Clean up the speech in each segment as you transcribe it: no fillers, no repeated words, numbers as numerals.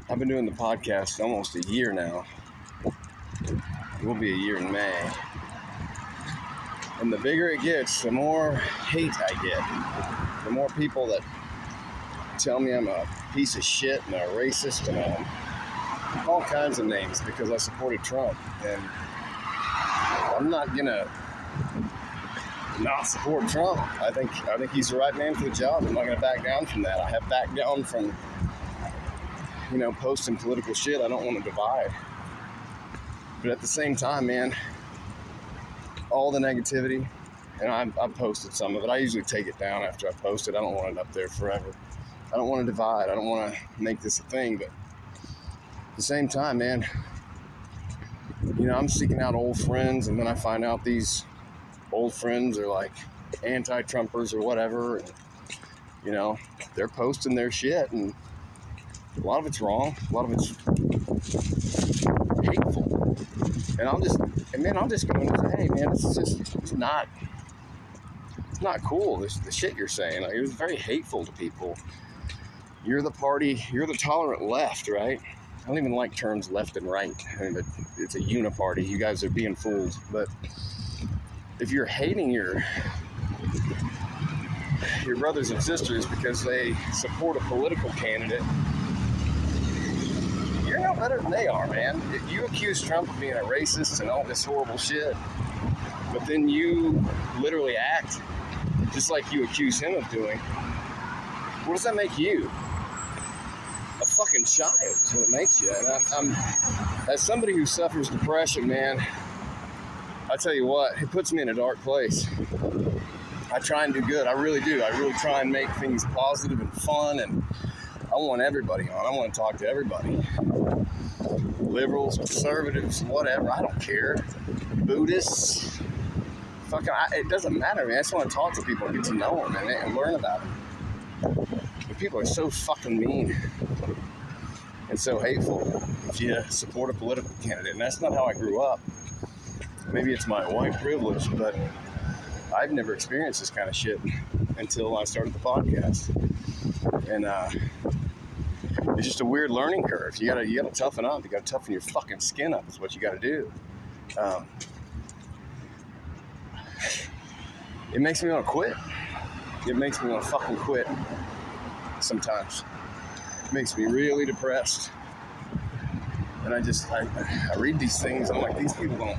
I've been doing the podcast almost a year now. It will be a year in May. And the bigger it gets, the more hate I get. The more people that tell me I'm a piece of shit and a racist and all kinds of names because I supported Trump. And I'm not gonna not support Trump. I think he's the right man for the job. I'm not gonna back down from that. I have backed down from posting political shit. I don't want to divide. But at the same time, man, all the negativity, and I've posted some of it. I usually take it down after I post it. I don't want it up there forever. I don't want to divide. I don't want to make this a thing. But at the same time, man, I'm seeking out old friends, and then I find out these old friends are like anti-Trumpers or whatever. And, they're posting their shit, and a lot of it's wrong. A lot of it's hateful. And I'll just go in and say, hey, man, it's not cool, the shit you're saying. Like, it's very hateful to people. You're the tolerant left, right? I don't even like terms left and right. It's a uniparty. You guys are being fooled. But if you're hating your brothers and sisters because they support a political candidate, you're no better than they are, man. You accuse Trump of being a racist and all this horrible shit, but then you literally act just like you accuse him of doing. What does that make you? A fucking child is what it makes you. And I'm as somebody who suffers depression, man, I tell you what, it puts me in a dark place. I try and do good. I really do. I really try and make things positive and fun, and I want everybody on. I want to talk to everybody. Liberals, conservatives, whatever. I don't care. Buddhists. Fucking, it doesn't matter, man. I just want to talk to people and get to know them and learn about them. But people are so fucking mean and so hateful if you support a political candidate. And that's not how I grew up. Maybe it's my white privilege, but I've never experienced this kind of shit until I started the podcast. And it's just a weird learning curve. You gotta toughen up. You gotta toughen your fucking skin up. Is what you gotta do. It makes me want to quit. It makes me want to fucking quit. Sometimes it makes me really depressed. And I read these things. I'm like, these people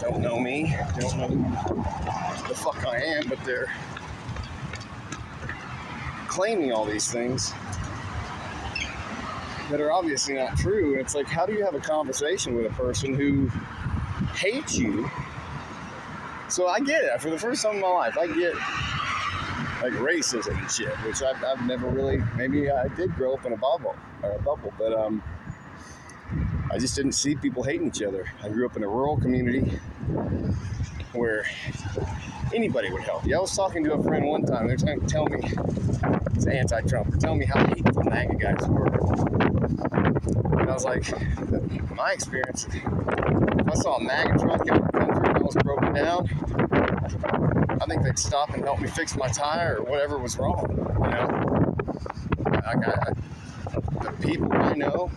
don't know me. They don't know who the fuck I am, but they're claiming all these things that are obviously not true. And it's like, how do you have a conversation with a person who hates you? So I get it. For the first time in my life, I get like racism and shit, which I've never really, maybe I did grow up in a bubble, but I just didn't see people hating each other. I grew up in a rural community where anybody would help you. I was talking to a friend one time. They're trying to tell me, it's anti-Trump, tell me how hateful MAGA guys were. And I was like, my experience, if I saw a MAGA truck in the country and I was broken down, I think they'd stop and help me fix my tire or whatever was wrong. The people I know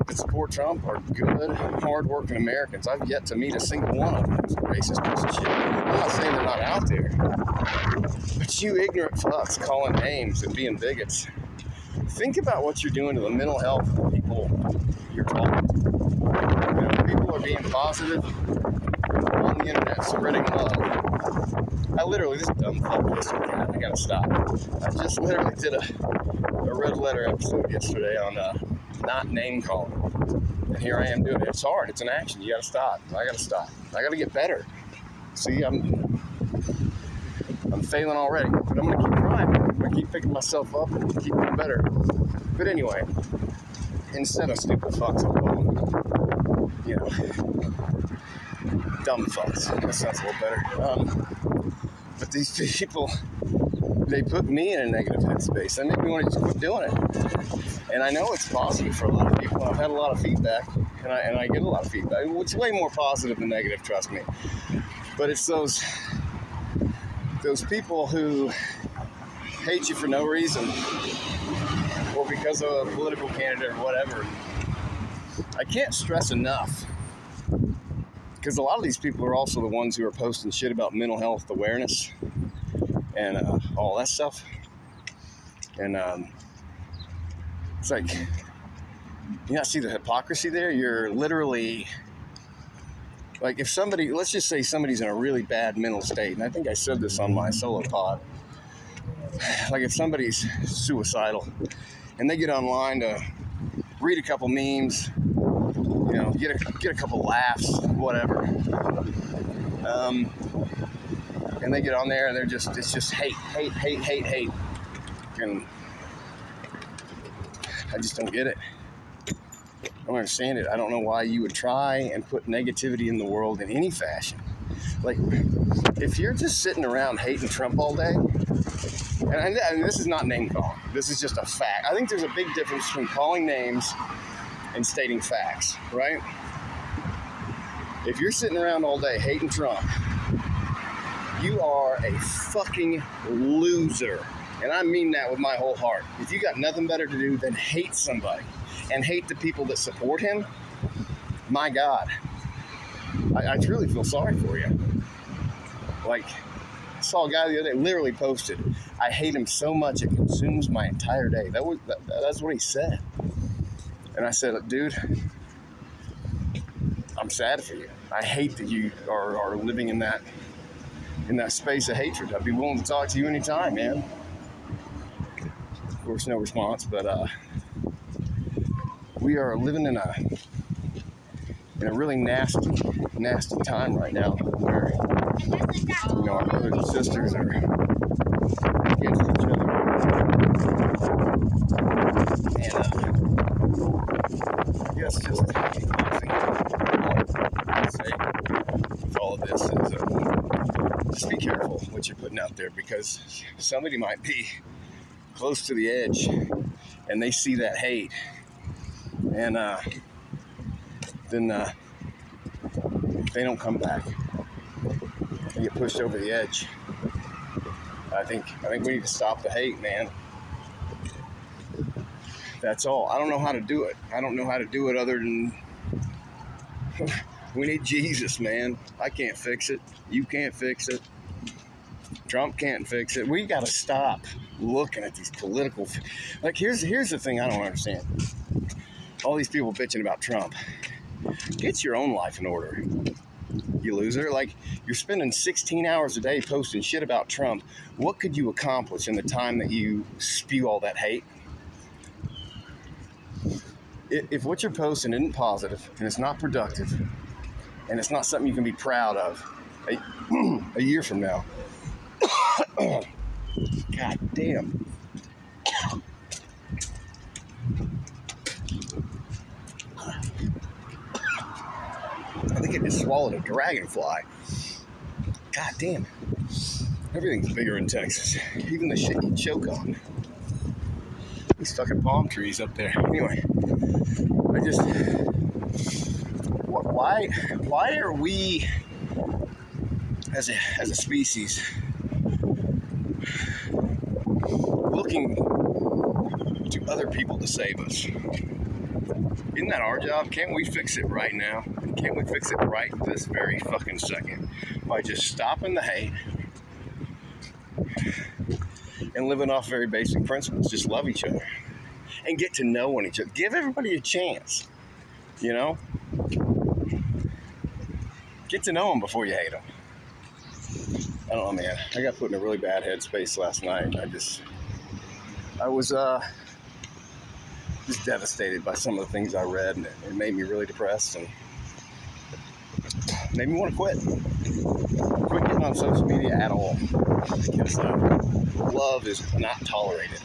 that support Trump are good, hard-working Americans. I've yet to meet a single one of them who's a racist piece of shit. I'm not saying they're not out there, but you ignorant fucks calling names and being bigots, think about what you're doing to the mental health of the people you're talking to. People are being positive on the internet, spreading love. This dumb fuck yesterday, I gotta stop. I just literally did a red letter episode yesterday on not name calling. And here I am doing it. It's hard. It's an action. You gotta stop. I gotta stop. I gotta get better. See, I'm failing already, but I'm gonna keep trying. I'm gonna keep picking myself up and keep getting better. But anyway, instead of stupid fucks, I'm going, dumb fucks. That sounds a little better. But these people, they put me in a negative headspace. They make me want to just quit doing it. And I know it's positive for a lot of people. I've had a lot of feedback, and I get a lot of feedback. It's way more positive than negative, trust me. But it's those people who hate you for no reason or because of a political candidate or whatever, I can't stress enough, because a lot of these people are also the ones who are posting shit about mental health awareness and all that stuff. And it's like, you not see the hypocrisy there? You're literally, like, if somebody, let's just say somebody's in a really bad mental state, and I think I said this on my solo pod, like if somebody's suicidal and they get online to read a couple memes, you know, get a couple laughs, whatever, and they get on there and they're just, it's just hate, and I just don't get it. I don't understand it. I don't know why you would try and put negativity in the world in any fashion. Like, if you're just sitting around hating Trump all day, and this is not name calling, this is just a fact. I think there's a big difference between calling names and stating facts, right? If you're sitting around all day hating Trump, you are a fucking loser. And I mean that with my whole heart. If you got nothing better to do than hate somebody and hate the people that support him, my God, I truly feel sorry for you. Like, I saw a guy the other day literally posted, I hate him so much it consumes my entire day. That's what he said. And I said, dude, I'm sad for you. I hate that you are living in that space of hatred. I'd be willing to talk to you anytime, man. Of course, no response, but we are living in a really nasty time right now, where, you know, our brothers and sisters are against each other, and I guess just say with all of this is just be careful what you're putting out there, because somebody might be close to the edge and they see that hate, and then if they don't come back, they get pushed over the edge. I think we need to stop the hate, man. That's all. I don't know how to do it. I don't know how to do it other than we need Jesus, man. I can't fix it. You can't fix it. Trump can't fix it. We got to stop looking at these political... Like, here's the thing I don't understand. All these people bitching about Trump. Get your own life in order, you loser. Like, you're spending 16 hours a day posting shit about Trump. What could you accomplish in the time that you spew all that hate? If what you're posting isn't positive, and it's not productive, and it's not something you can be proud of a year from now, God damn. I think I just swallowed a dragonfly. God damn. Everything's bigger in Texas. Even the shit you choke on. These fucking palm trees up there. Anyway, why are we as a species looking to other people to save us? Isn't that our job? Can't we fix it right now? Can't we fix it right this very fucking second by just stopping the hate and living off very basic principles? Just love each other and get to know each other. Give everybody a chance, you know? Get to know them before you hate them. I don't know, man. I got put in a really bad headspace last night. I was just devastated by some of the things I read, and it made me really depressed and made me want to quit getting on social media at all, because love is not tolerated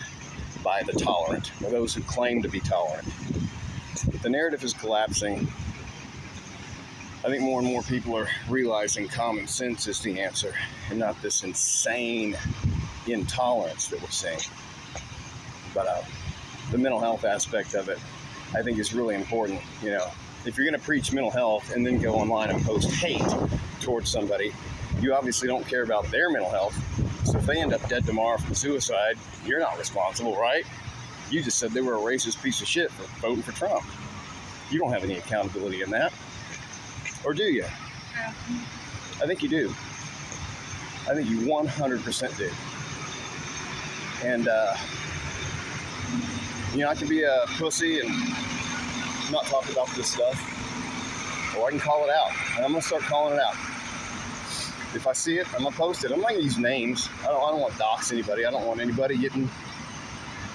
by the tolerant, or those who claim to be tolerant. The narrative is collapsing. I think more and more people are realizing common sense is the answer, and not this insane intolerance that we're seeing. But the mental health aspect of it, I think, is really important. You know, if you're going to preach mental health and then go online and post hate towards somebody, you obviously don't care about their mental health. So if they end up dead tomorrow from suicide, you're not responsible, right? You just said they were a racist piece of shit for voting for Trump. You don't have any accountability in that. Or do you? I think you do. I think you 100% do. And, I can be a pussy and not talk about this stuff. Or I can call it out. And I'm going to start calling it out. If I see it, I'm going to post it. I'm not going to use names. I don't want to dox anybody. I don't want anybody getting...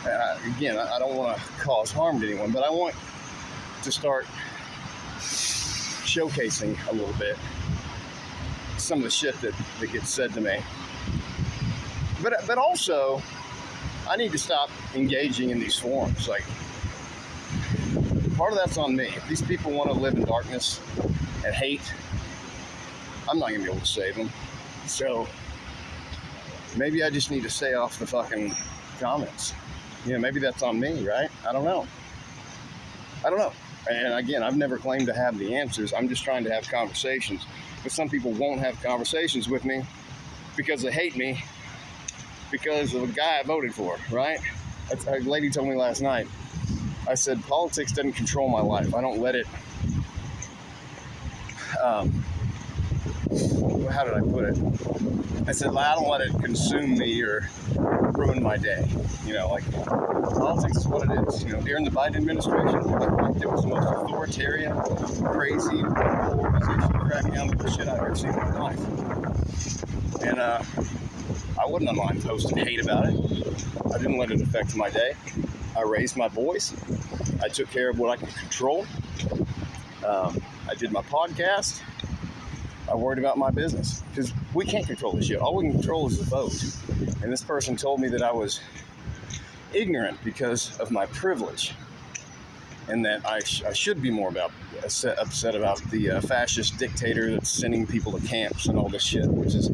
I don't want to cause harm to anyone, but I want to start showcasing a little bit some of the shit that gets said to me. But also, I need to stop engaging in these forums. Like, part of that's on me. If these people want to live in darkness and hate, I'm not going to be able to save them. So, maybe I just need to stay off the fucking comments. Maybe that's on me, right? I don't know. And again, I've never claimed to have the answers. I'm just trying to have conversations. But some people won't have conversations with me because they hate me because of a guy I voted for, right? A lady told me last night, I said, politics doesn't control my life. I don't let it, how did I put it? I said, I don't let it consume me or ruin my day. Politics is what it is. During the Biden administration, it was the most authoritarian, crazy organization cracking down the shit I've ever seen in my life. And I wasn't online posting hate about it. I didn't let it affect my day. I raised my voice. I took care of what I could control. I did my podcast. I worried about my business because we can't control this shit. All we can control is the vote. And this person told me that I was ignorant because of my privilege and that I should be more upset about the fascist dictator that's sending people to camps and all this shit, which is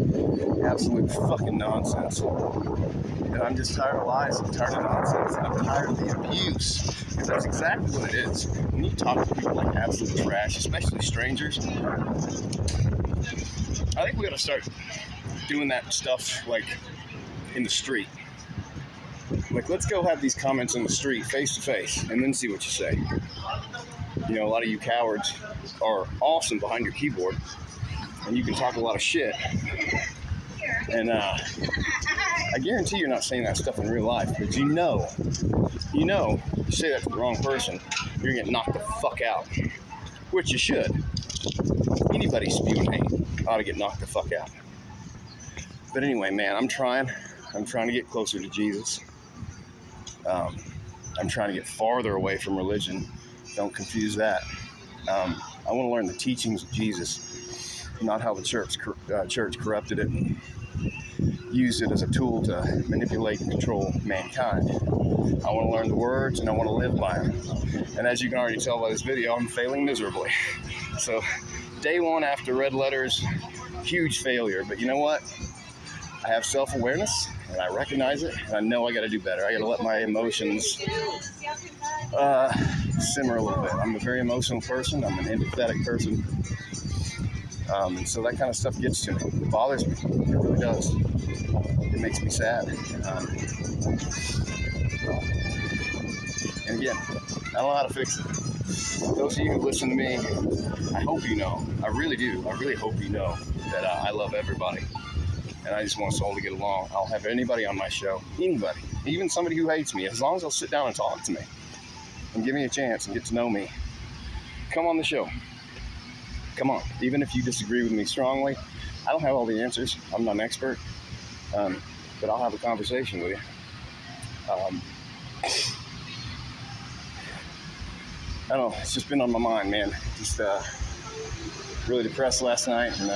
absolute fucking nonsense. And I'm just tired of lies. I'm tired of nonsense. And I'm tired of the abuse. Because that's exactly what it is. When you talk to people like absolute trash, especially strangers, I think we gotta start doing that stuff like in the street. Like, let's go have these comments in the street, face to face, and then see what you say. A lot of you cowards are awesome behind your keyboard, and you can talk a lot of shit. And I guarantee you're not saying that stuff in real life, but you say that to the wrong person, you're gonna get knocked the fuck out, which you should. Anybody spewing hate ought to get knocked the fuck out. But anyway, man, I'm trying to get closer to Jesus. I'm trying to get farther away from religion. Don't confuse that. I want to learn the teachings of Jesus, not how the church corrupted it and used it as a tool to manipulate and control mankind. I want to learn the words and I want to live by them. And as you can already tell by this video, I'm failing miserably. So day one after red letters, huge failure. But you know what? I have self-awareness and I recognize it, and I know I got to do better. I got to let my emotions simmer a little bit. I'm a very emotional person. I'm an empathetic person. And so that kind of stuff gets to me. It bothers me. It really does. It makes me sad. And again, I don't know how to fix it. Those of you who listen to me, I hope you know. I really do. I really hope you know that I love everybody. And I just want us all to get along. I'll have anybody on my show. Anybody. Even somebody who hates me. As long as they'll sit down and talk to me. And give me a chance and get to know me. Come on the show. Come on. Even if you disagree with me strongly. I don't have all the answers. I'm not an expert. But I'll have a conversation with you. I don't know. It's just been on my mind, man. Just really depressed last night. And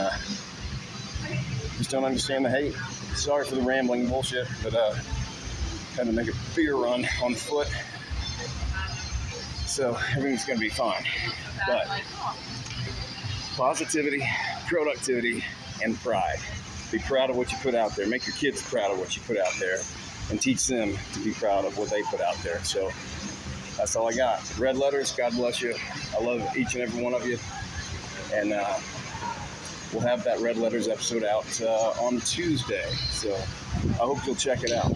just don't understand the hate. Sorry for the rambling bullshit, but had to make a beer run on foot. So everything's gonna be fine. But positivity, productivity, and pride. Be proud of what you put out there. Make your kids proud of what you put out there, and teach them to be proud of what they put out there. So that's all I got. Red letters, God bless you. I love each and every one of you. And we'll have that Red Letters episode out on Tuesday. So I hope you'll check it out.